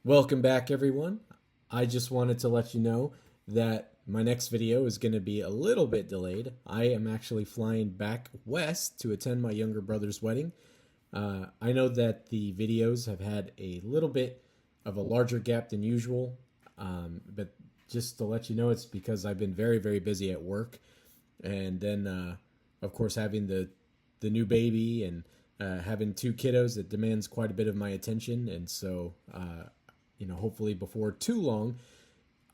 Welcome back, everyone. I just wanted to let you know that my next video is going to be a little bit delayed. I am actually flying back west to attend my younger brother's wedding. I know that the videos have had a little bit of a larger gap than usual, but just to let you know, it's because I've been very, very busy at work. And then, of course, having the new baby and having two kiddos, it demands quite a bit of my attention. And so, hopefully before too long,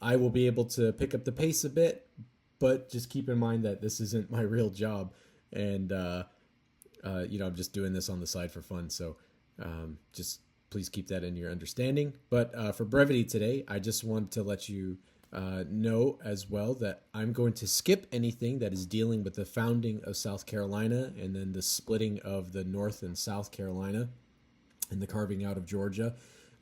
I will be able to pick up the pace a bit. But just keep in mind that this isn't my real job, and I'm just doing this on the side for fun. So just please keep that in your understanding. But for brevity today, I just want to let you know as well that I'm going to skip anything that is dealing with the founding of South Carolina and then the splitting of the North and South Carolina and the carving out of Georgia.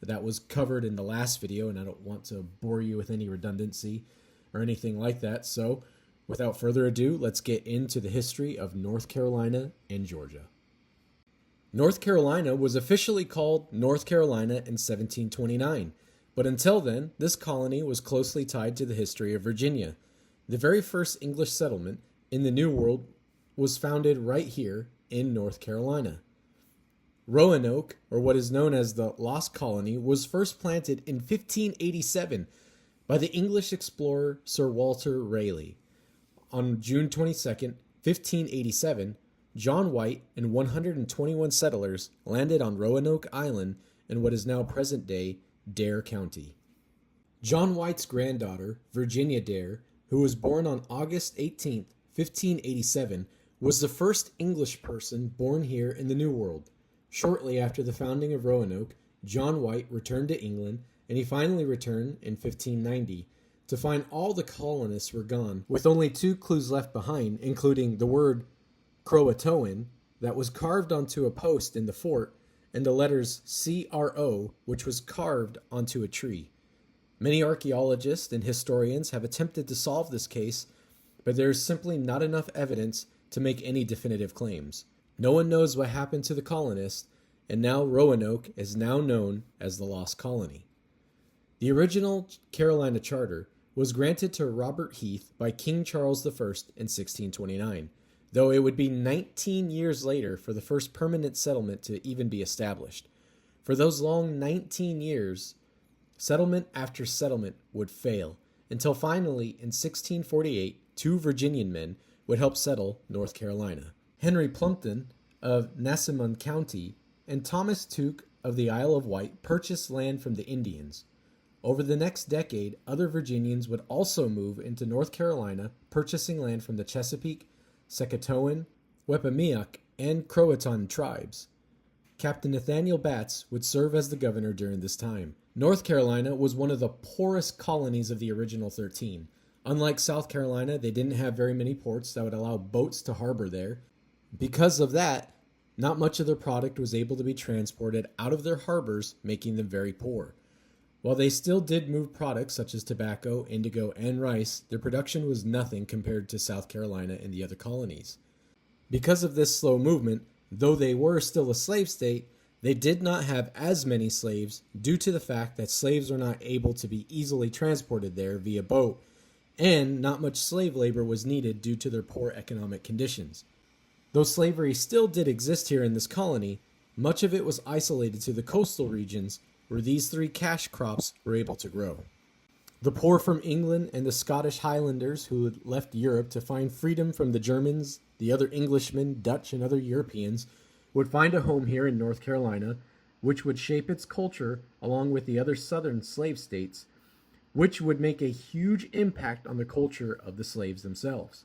That was covered in the last video, and I don't want to bore you with any redundancy or anything like that. So without further ado, let's get into the history of North Carolina and Georgia. North Carolina was officially called North Carolina in 1729, but until then, this colony was closely tied to the history of Virginia. The very first English settlement in the New World was founded right here in North Carolina. Roanoke, or what is known as the Lost Colony, was first planted in 1587 by the English explorer Sir Walter Raleigh. On June 22nd, 1587, John White and 121 settlers landed on Roanoke Island in what is now present-day Dare County. John White's granddaughter, Virginia Dare, who was born on August 18, 1587, was the first English person born here in the New World. Shortly after the founding of Roanoke, John White returned to England, and he finally returned in 1590 to find all the colonists were gone, with only two clues left behind, including the word Croatoan that was carved onto a post in the fort, and the letters CRO, which was carved onto a tree. Many archaeologists and historians have attempted to solve this case, but there is simply not enough evidence to make any definitive claims. No one knows what happened to the colonists, and now Roanoke is now known as the Lost Colony. The original Carolina Charter was granted to Robert Heath by King Charles I in 1629, though it would be 19 years later for the first permanent settlement to even be established. For those long 19 years, settlement after settlement would fail, until finally in 1648, two Virginian men would help settle North Carolina. Henry Plumpton of Nansemond County and Thomas Tuke of the Isle of Wight purchased land from the Indians. Over the next decade, other Virginians would also move into North Carolina, purchasing land from the Chesapeake, Secotawin, Weppemiyok, and Croatan tribes. Captain Nathaniel Batts would serve as the governor during this time. North Carolina was one of the poorest colonies of the original 13. Unlike South Carolina, they didn't have very many ports that would allow boats to harbor there. Because of that, not much of their product was able to be transported out of their harbors, making them very poor. While they still did move products such as tobacco, indigo, and rice, their production was nothing compared to South Carolina and the other colonies. Because of this slow movement, though they were still a slave state, they did not have as many slaves due to the fact that slaves were not able to be easily transported there via boat, and not much slave labor was needed due to their poor economic conditions. Though slavery still did exist here in this colony, much of it was isolated to the coastal regions where these three cash crops were able to grow. The poor from England and the Scottish Highlanders who had left Europe to find freedom from the Germans, the other Englishmen, Dutch, and other Europeans would find a home here in North Carolina, which would shape its culture along with the other southern slave states, which would make a huge impact on the culture of the slaves themselves.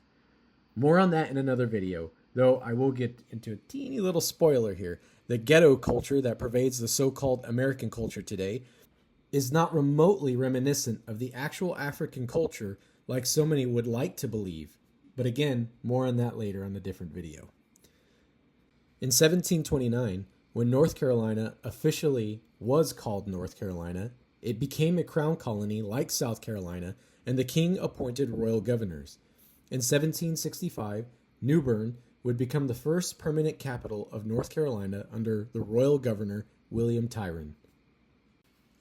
More on that in another video, though I will get into a teeny little spoiler here. The ghetto culture that pervades the so-called American culture today is not remotely reminiscent of the actual African culture like so many would like to believe. But again, more on that later on a different video. In 1729, when North Carolina officially was called North Carolina, it became a crown colony like South Carolina, and the king appointed royal governors. In 1765, New Bern would become the first permanent capital of North Carolina under the royal governor, William Tyrone.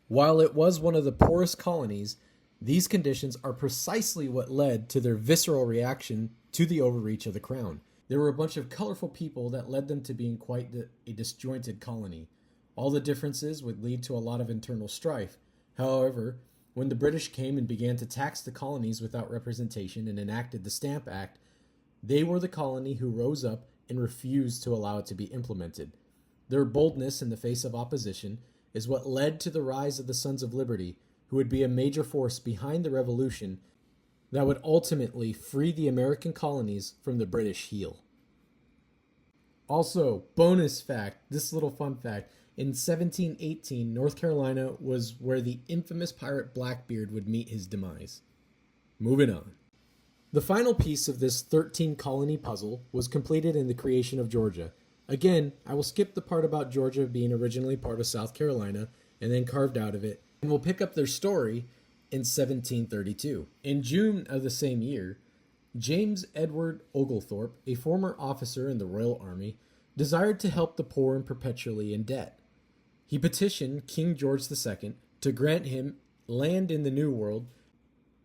While it was one of the poorest colonies, these conditions are precisely what led to their visceral reaction to the overreach of the crown. There were a bunch of colorful people that led them to being quite a disjointed colony. All the differences would lead to a lot of internal strife. However, when the British came and began to tax the colonies without representation and enacted the Stamp Act, they were the colony who rose up and refused to allow it to be implemented. Their boldness in the face of opposition is what led to the rise of the Sons of Liberty, who would be a major force behind the revolution that would ultimately free the American colonies from the British heel. Also, bonus fact, this little fun fact, in 1718, North Carolina was where the infamous pirate Blackbeard would meet his demise. Moving on. The final piece of this 13-colony puzzle was completed in the creation of Georgia. Again, I will skip the part about Georgia being originally part of South Carolina and then carved out of it, and we'll pick up their story in 1732. In June of the same year, James Edward Oglethorpe, a former officer in the Royal Army, desired to help the poor and perpetually in debt. He petitioned King George II to grant him land in the New World.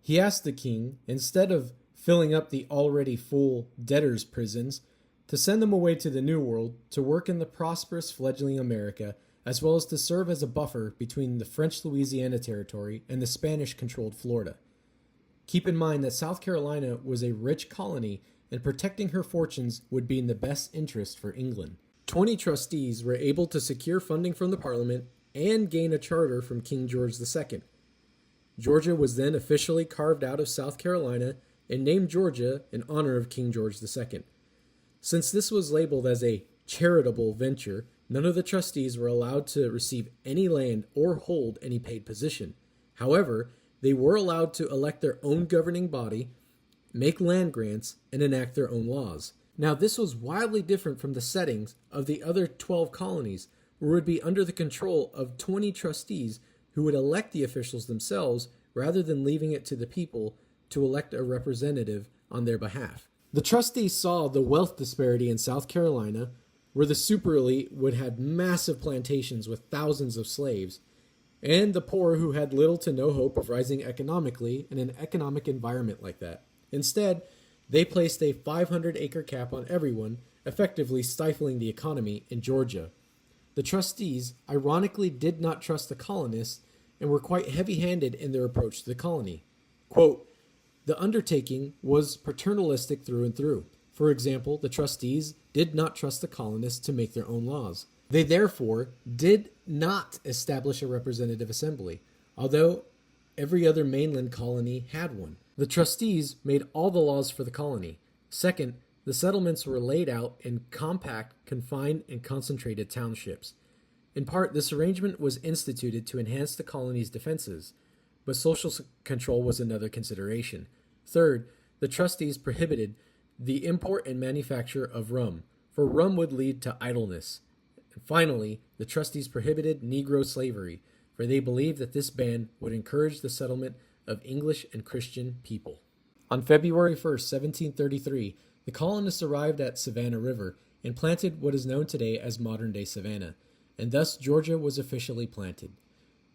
He asked the king, instead of filling up the already full debtors' prisons, to send them away to the New World to work in the prosperous fledgling America, as well as to serve as a buffer between the French Louisiana Territory and the Spanish-controlled Florida. Keep in mind that South Carolina was a rich colony, and protecting her fortunes would be in the best interest for England. 20 trustees were able to secure funding from the Parliament and gain a charter from King George II. Georgia was then officially carved out of South Carolina and named Georgia in honor of King George II. Since this was labeled as a charitable venture, none of the trustees were allowed to receive any land or hold any paid position. However, they were allowed to elect their own governing body, make land grants, and enact their own laws. Now, this was wildly different from the settings of the other 12 colonies, where it would be under the control of 20 trustees who would elect the officials themselves rather than leaving it to the people to elect a representative on their behalf. The trustees saw the wealth disparity in South Carolina, where the super elite would have massive plantations with thousands of slaves, and the poor who had little to no hope of rising economically in an economic environment like that. Instead, they placed a 500-acre cap on everyone, effectively stifling the economy in Georgia. The trustees, ironically, did not trust the colonists and were quite heavy-handed in their approach to the colony. Quote, "The undertaking was paternalistic through and through. For example, the trustees did not trust the colonists to make their own laws. They therefore did not establish a representative assembly, although every other mainland colony had one. The trustees made all the laws for the colony. Second, the settlements were laid out in compact, confined, and concentrated townships. In part, this arrangement was instituted to enhance the colony's defenses, but social control was another consideration. Third, the trustees prohibited the import and manufacture of rum, for rum would lead to idleness. And finally, the trustees prohibited Negro slavery, for they believed that this ban would encourage the settlement of English and Christian people." On February 1st, 1733, the colonists arrived at Savannah River and planted what is known today as modern-day Savannah, and thus Georgia was officially planted.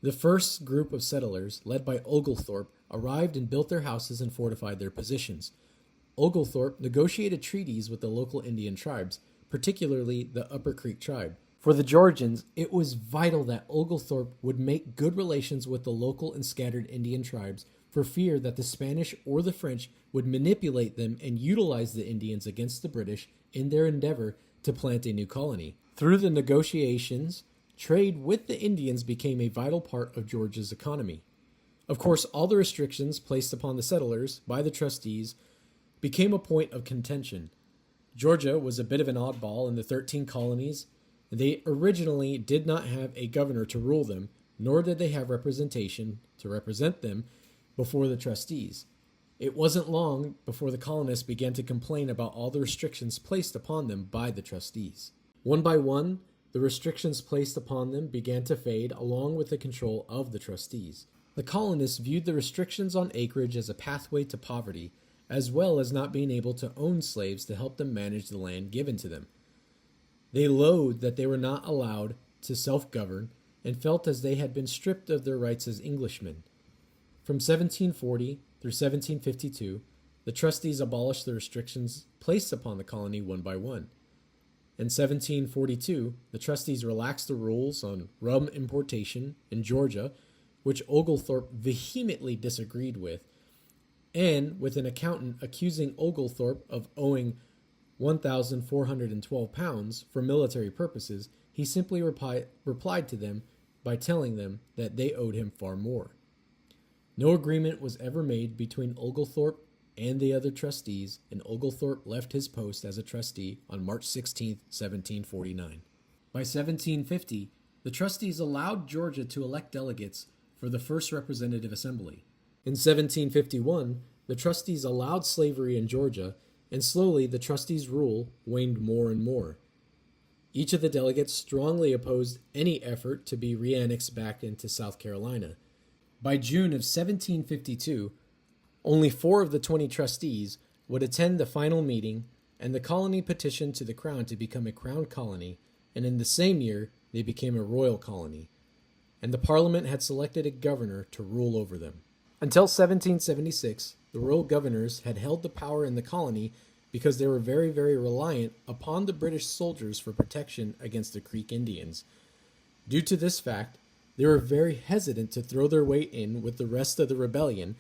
The first group of settlers, led by Oglethorpe, arrived and built their houses and fortified their positions. Oglethorpe negotiated treaties with the local Indian tribes, particularly the Upper Creek tribe. For the Georgians, it was vital that Oglethorpe would make good relations with the local and scattered Indian tribes for fear that the Spanish or the French would manipulate them and utilize the Indians against the British in their endeavor to plant a new colony. Through the negotiations, trade with the Indians became a vital part of Georgia's economy. Of course, all the restrictions placed upon the settlers by the trustees became a point of contention. Georgia was a bit of an oddball in the 13 colonies. They originally did not have a governor to rule them, nor did they have representation to represent them before the trustees. It wasn't long before the colonists began to complain about all the restrictions placed upon them by the trustees. One by one, the restrictions placed upon them began to fade along with the control of the trustees. The colonists viewed the restrictions on acreage as a pathway to poverty, as well as not being able to own slaves to help them manage the land given to them. They loathed that they were not allowed to self-govern and felt as they had been stripped of their rights as Englishmen. From 1740 through 1752, the trustees abolished the restrictions placed upon the colony one by one. In 1742, the trustees relaxed the rules on rum importation in Georgia, which Oglethorpe vehemently disagreed with, and with an accountant accusing Oglethorpe of owing 1,412 pounds for military purposes, he simply replied to them by telling them that they owed him far more. No agreement was ever made between Oglethorpe and the other trustees, and Oglethorpe left his post as a trustee on March 16, 1749. By 1750, the trustees allowed Georgia to elect delegates for the first representative assembly. In 1751, the trustees allowed slavery in Georgia, and slowly the trustees' rule waned more and more. Each of the delegates strongly opposed any effort to be reannexed back into South Carolina. By June of 1752, only 4 of the 20 trustees would attend the final meeting, and the colony petitioned to the crown to become a crown colony, and in the same year they became a royal colony, and the parliament had selected a governor to rule over them. Until 1776, the royal governors had held the power in the colony because they were very, very reliant upon the British soldiers for protection against the Creek Indians. Due to this fact, they were very hesitant to throw their weight in with the rest of the rebellion,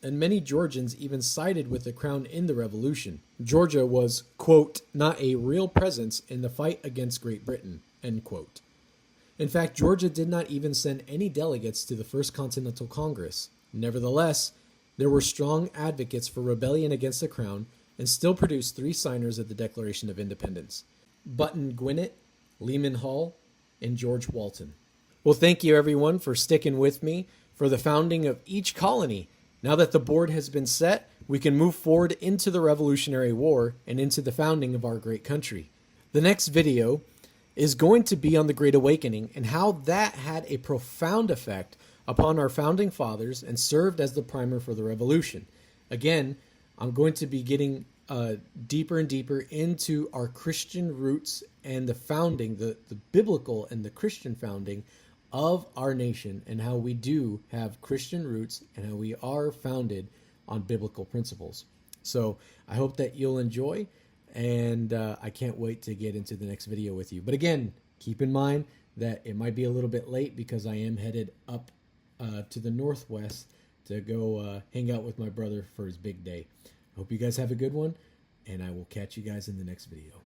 and many Georgians even sided with the crown in the revolution. Georgia was, quote, not a real presence in the fight against Great Britain, end quote. In fact, Georgia did not even send any delegates to the First Continental Congress. Nevertheless, there were strong advocates for rebellion against the crown and still produced 3 signers of the Declaration of Independence: Button Gwinnett, Lehman Hall, and George Walton. Well, thank you everyone for sticking with me for the founding of each colony. Now that the board has been set, we can move forward into the Revolutionary War and into the founding of our great country. The next video is going to be on the Great Awakening and how that had a profound effect upon our founding fathers and served as the primer for the revolution. Again, I'm going to be getting deeper and deeper into our Christian roots and the founding, the biblical and the Christian founding of our nation, and how we do have Christian roots and how we are founded on biblical principles. So I hope that you'll enjoy, and I can't wait to get into the next video with you. But again, keep in mind that it might be a little bit late because I am headed up to the northwest to go hang out with my brother for his big day. I hope you guys have a good one, and I will catch you guys in the next video.